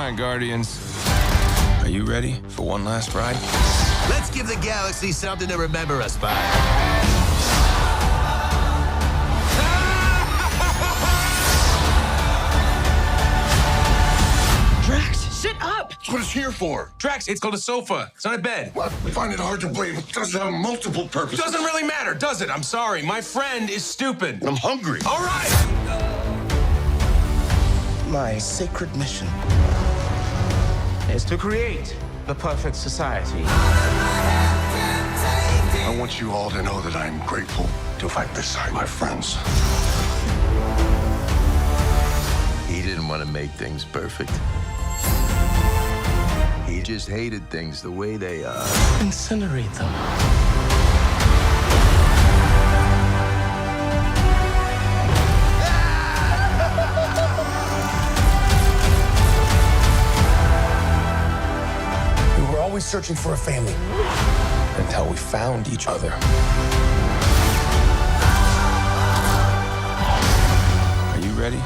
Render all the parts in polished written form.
right, Guardians. Are you ready for one last ride? Let's give the galaxy something to remember us by. Drax, sit up! That's what it's here for. Drax, it's called a sofa. It's not a bed. Well, I find it hard to believe it does have multiple purposes. Doesn't really matter, does it? I'm sorry. My friend is stupid. I'm hungry. All right. My sacred mission is to create the perfect society. I want you all to know that I'm grateful to fight beside my friends. He didn't want to make things perfect. He just hated things the way they are. Incinerate them. We were always searching for a family until we found each other. Are you ready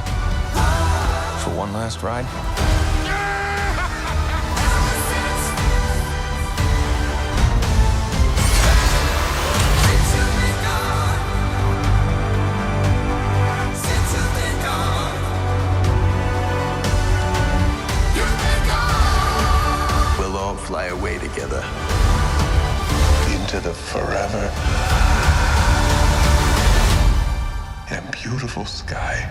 for one last ride? We'll all fly away together. Into the forever and beautiful sky.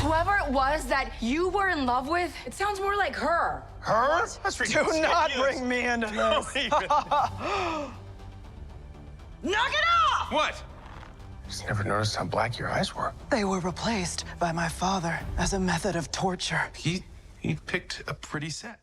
Whoever it was that you were in love with, it sounds more like her. Her? That's ridiculous. Do not bring me into this. Knock it off! What? Just never noticed how black your eyes were. They were replaced by my father as a method of torture. He picked a pretty set.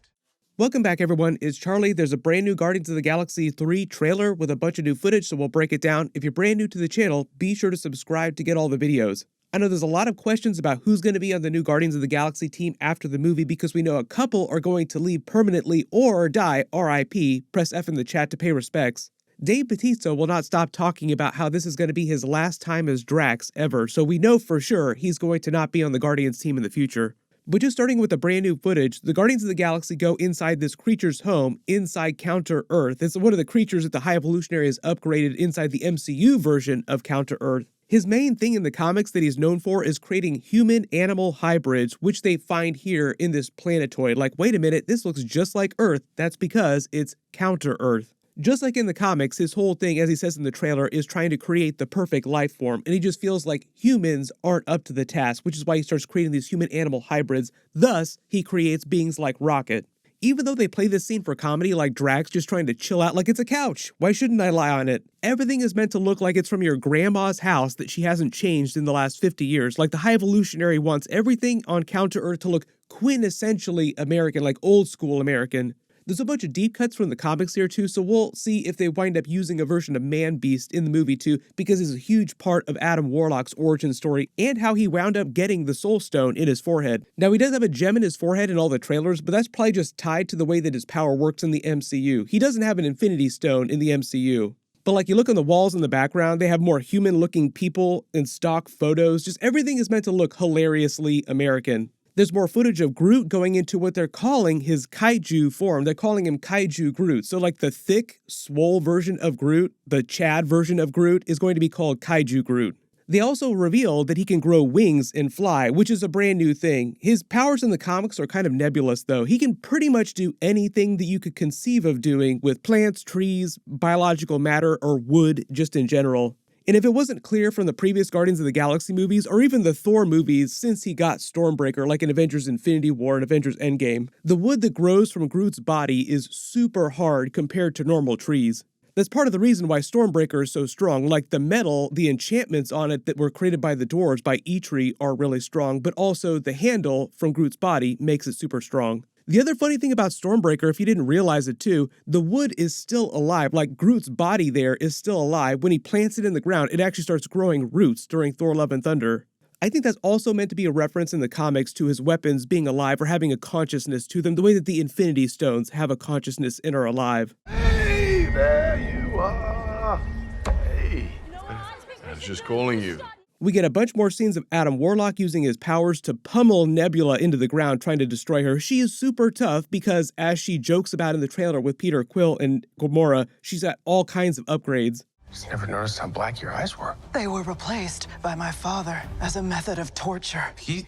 Welcome back, everyone. It's Charlie. There's a brand new Guardians of the Galaxy 3 trailer with a bunch of new footage, so we'll break it down. If you're brand new to the channel, be sure to subscribe to get all the videos. I know there's a lot of questions about who's going to be on the new Guardians of the Galaxy team after the movie because we know a couple are going to leave permanently or die RIP. Press F in the chat to pay respects. Dave Bautista will not stop talking about how this is going to be his last time as Drax ever, so we know for sure he's going to not be on the Guardians team in the future. But just starting with the brand new footage, the Guardians of the Galaxy go inside this creature's home, inside Counter-Earth. It's one of the creatures that the High Evolutionary has upgraded inside the MCU version of Counter-Earth. His main thing in the comics that he's known for is creating human-animal hybrids, which they find here in this planetoid. Like, wait a minute, this looks just like Earth. That's because it's Counter-Earth. Just like in the comics, his whole thing, as he says in the trailer, is trying to create the perfect life form, and he just feels like humans aren't up to the task, which is why he starts creating these human-animal hybrids. Thus, he creates beings like Rocket. Even though they play this scene for comedy, like Drax just trying to chill out like it's a couch. Why shouldn't I lie on it? Everything is meant to look like it's from your grandma's house that she hasn't changed in the last 50 years. Like the High Evolutionary wants everything on Counter-Earth to look quintessentially American, like old school American. There's a bunch of deep cuts from the comics here too, so we'll see if they wind up using a version of Man-Beast in the movie too, because it's a huge part of Adam Warlock's origin story and how he wound up getting the Soul Stone in his forehead. Now, he does have a gem in his forehead in all the trailers, but that's probably just tied to the way that his power works in the MCU. He doesn't have an Infinity Stone in the MCU. But like you look on the walls in the background, they have more human-looking people and stock photos. Just everything is meant to look hilariously American. There's more footage of Groot going into what they're calling his kaiju form. They're calling him Kaiju Groot. So like the thick, swole version of Groot, the Chad version of Groot, is going to be called Kaiju Groot. They also revealed that he can grow wings and fly, which is a brand new thing. His powers in the comics are kind of nebulous though. He can pretty much do anything that you could conceive of doing with plants, trees, biological matter, or wood just in general. And if it wasn't clear from the previous Guardians of the Galaxy movies, or even the Thor movies since he got Stormbreaker, like in Avengers Infinity War and Avengers Endgame, the wood that grows from Groot's body is super hard compared to normal trees. That's part of the reason why Stormbreaker is so strong. Like the metal, the enchantments on it that were created by the dwarves by Eitri are really strong, but also the handle from Groot's body makes it super strong. The other funny thing about Stormbreaker, if you didn't realize it too, the wood is still alive. Like Groot's body there is still alive. When he plants it in the ground, it actually starts growing roots during Thor Love and Thunder. I think that's also meant to be a reference in the comics to his weapons being alive or having a consciousness to them, the way that the Infinity Stones have a consciousness and are alive. Hey, there you are. Hey. I was just calling you. We get a bunch more scenes of Adam Warlock using his powers to pummel Nebula into the ground, trying to destroy her. She is super tough because, as she jokes about in the trailer with Peter Quill and Gamora, she's got all kinds of upgrades. Just never noticed how black your eyes were. They were replaced by my father as a method of torture. He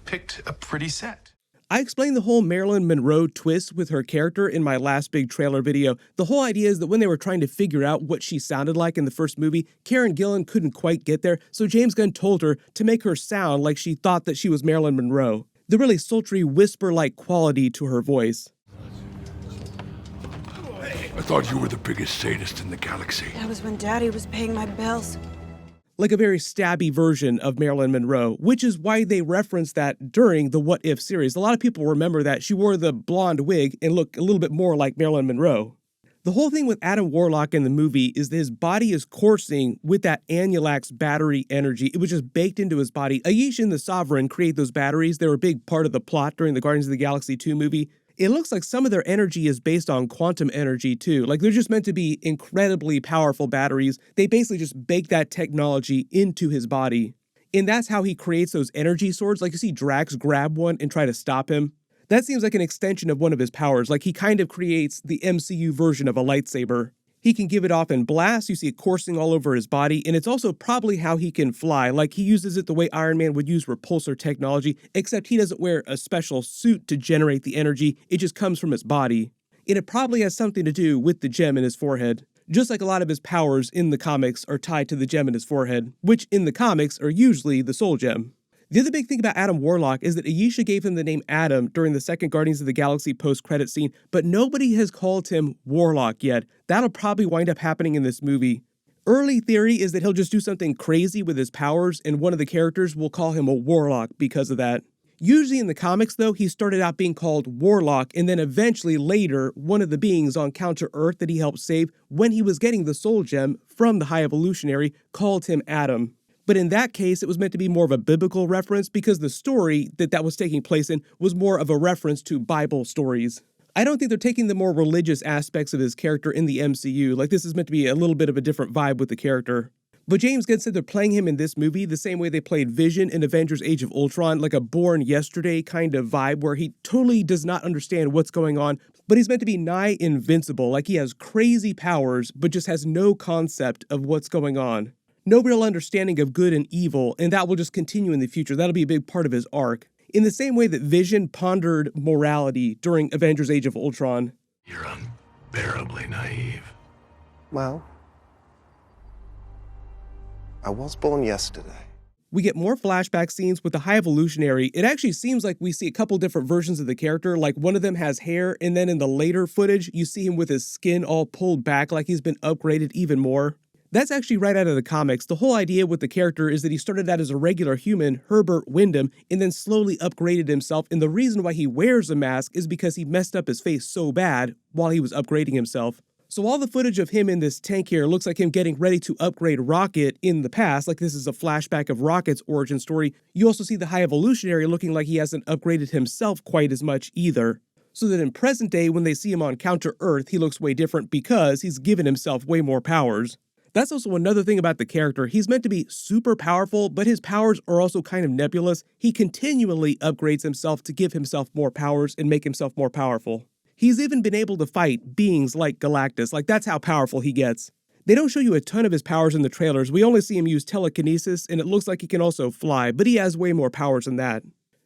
picked a pretty set. I explained the whole Marilyn Monroe twist with her character in my last big trailer video. The whole idea is that when they were trying to figure out what she sounded like in the first movie, Karen Gillan couldn't quite get there, so James Gunn told her to make her sound like she thought that she was Marilyn Monroe. The really sultry, whisper-like quality to her voice. I thought you were the biggest sadist in the galaxy. That was when Daddy was paying my bills. Like a very stabby version of Marilyn Monroe, which is why they referenced that during the What If series. A lot of people remember that she wore the blonde wig and looked a little bit more like Marilyn Monroe. The whole thing with Adam Warlock in the movie is that his body is coursing with that Anulax battery energy. It was just baked into his body. Aish and the Sovereign create those batteries. They were a big part of the plot during the Guardians of the Galaxy 2 movie. It looks like some of their energy is based on quantum energy too. Like they're just meant to be incredibly powerful batteries. They basically just bake that technology into his body. And that's how he creates those energy swords. Like you see Drax grab one and try to stop him. That seems like an extension of one of his powers. Like he kind of creates the MCU version of a lightsaber. He can give it off in blasts, you see it coursing all over his body, and it's also probably how he can fly. Like he uses it the way Iron Man would use repulsor technology, except he doesn't wear a special suit to generate the energy, it just comes from his body. And it probably has something to do with the gem in his forehead. Just like a lot of his powers in the comics are tied to the gem in his forehead, which in the comics are usually the Soul Gem. The other big thing about Adam Warlock is that Ayesha gave him the name Adam during the second Guardians of the Galaxy post-credit scene, but nobody has called him Warlock yet. That'll probably wind up happening in this movie. Early theory is that he'll just do something crazy with his powers, and one of the characters will call him a Warlock because of that. Usually in the comics, though, he started out being called Warlock, and then eventually later, one of the beings on Counter-Earth that he helped save when he was getting the Soul Gem from the High Evolutionary called him Adam. But in that case, it was meant to be more of a biblical reference because the story that was taking place in was more of a reference to Bible stories. I don't think they're taking the more religious aspects of his character in the MCU. Like this is meant to be a little bit of a different vibe with the character. But James Gunn said they're playing him in this movie the same way they played Vision in Avengers Age of Ultron, like a Born Yesterday kind of vibe where he totally does not understand what's going on, but he's meant to be nigh invincible, like he has crazy powers, but just has no concept of what's going on. No real understanding of good and evil, and that will just continue in the future. That'll be a big part of his arc. In the same way that Vision pondered morality during Avengers Age of Ultron. You're unbearably naive. Well, I was born yesterday. We get more flashback scenes with the High Evolutionary. It actually seems like we see a couple different versions of the character, like one of them has hair, and then in the later footage, you see him with his skin all pulled back like he's been upgraded even more. That's actually right out of the comics. The whole idea with the character is that he started out as a regular human, Herbert Wyndham, and then slowly upgraded himself, and the reason why he wears a mask is because he messed up his face so bad while he was upgrading himself. So all the footage of him in this tank here looks like him getting ready to upgrade Rocket in the past, like this is a flashback of Rocket's origin story. You also see the High Evolutionary looking like he hasn't upgraded himself quite as much either. So that in present day, when they see him on Counter-Earth, he looks way different because he's given himself way more powers. That's also another thing about the character. He's meant to be super powerful, but his powers are also kind of nebulous. He continually upgrades himself to give himself more powers and make himself more powerful. He's even been able to fight beings like Galactus, like that's how powerful he gets. They don't show you a ton of his powers in the trailers. We only see him use telekinesis, and it looks like he can also fly, but he has way more powers than that.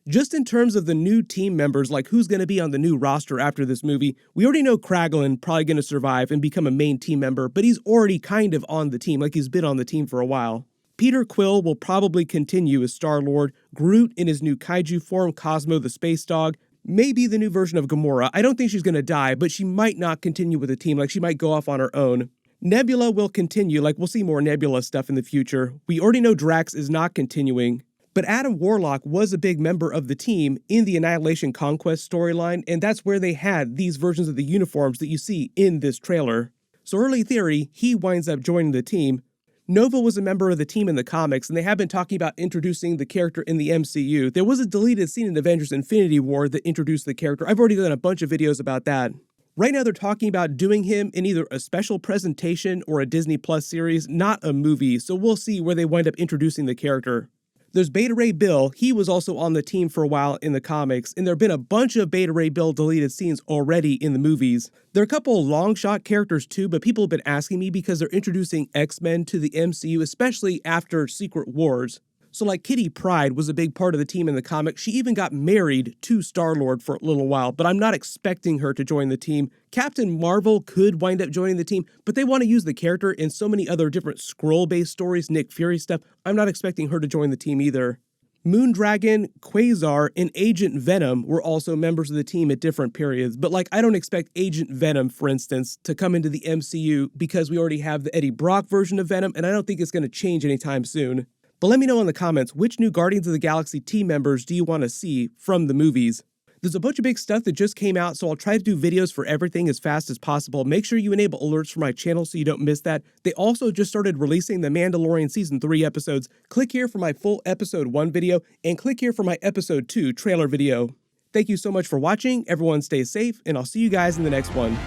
Just in terms of the new team members, like who's going to be on the new roster after this movie, we already know Kraglin probably going to survive and become a main team member, but he's already kind of on the team, like he's been on the team for a while. Peter Quill will probably continue as Star-Lord, Groot in his new kaiju form, Cosmo the Space Dog, maybe the new version of Gamora. I don't think she's going to die, but she might not continue with the team, like she might go off on her own. Nebula will continue, like we'll see more Nebula stuff in the future. We already know Drax is not continuing. But Adam Warlock was a big member of the team in the Annihilation Conquest storyline, and that's where they had these versions of the uniforms that you see in this trailer. So early theory, he winds up joining the team. Nova was a member of the team in the comics, and they have been talking about introducing the character in the MCU. There was a deleted scene in Avengers Infinity War that introduced the character. I've already done a bunch of videos about that. Right now they're talking about doing him in either a special presentation or a Disney Plus series, not a movie, so we'll see where they wind up introducing the character. There's Beta Ray Bill. He was also on the team for a while in the comics, and there have been a bunch of Beta Ray Bill deleted scenes already in the movies. There are a couple of long shot characters too, but people have been asking me because they're introducing X-Men to the MCU, especially after Secret Wars. So like Kitty Pryde was a big part of the team in the comic. She even got married to Star-Lord for a little while, but I'm not expecting her to join the team. Captain Marvel could wind up joining the team, but they want to use the character in so many other different Skrull-based stories, Nick Fury stuff. I'm not expecting her to join the team either. Moondragon, Quasar, and Agent Venom were also members of the team at different periods, but like I don't expect Agent Venom, for instance, to come into the MCU because we already have the Eddie Brock version of Venom, and I don't think it's going to change anytime soon. But let me know in the comments, which new Guardians of the Galaxy team members do you want to see from the movies? There's a bunch of big stuff that just came out, so I'll try to do videos for everything as fast as possible. Make sure you enable alerts for my channel so you don't miss that. They also just started releasing the Mandalorian Season 3 episodes. Click here for my full Episode 1 video, and click here for my Episode 2 trailer video. Thank you so much for watching, everyone stay safe, and I'll see you guys in the next one.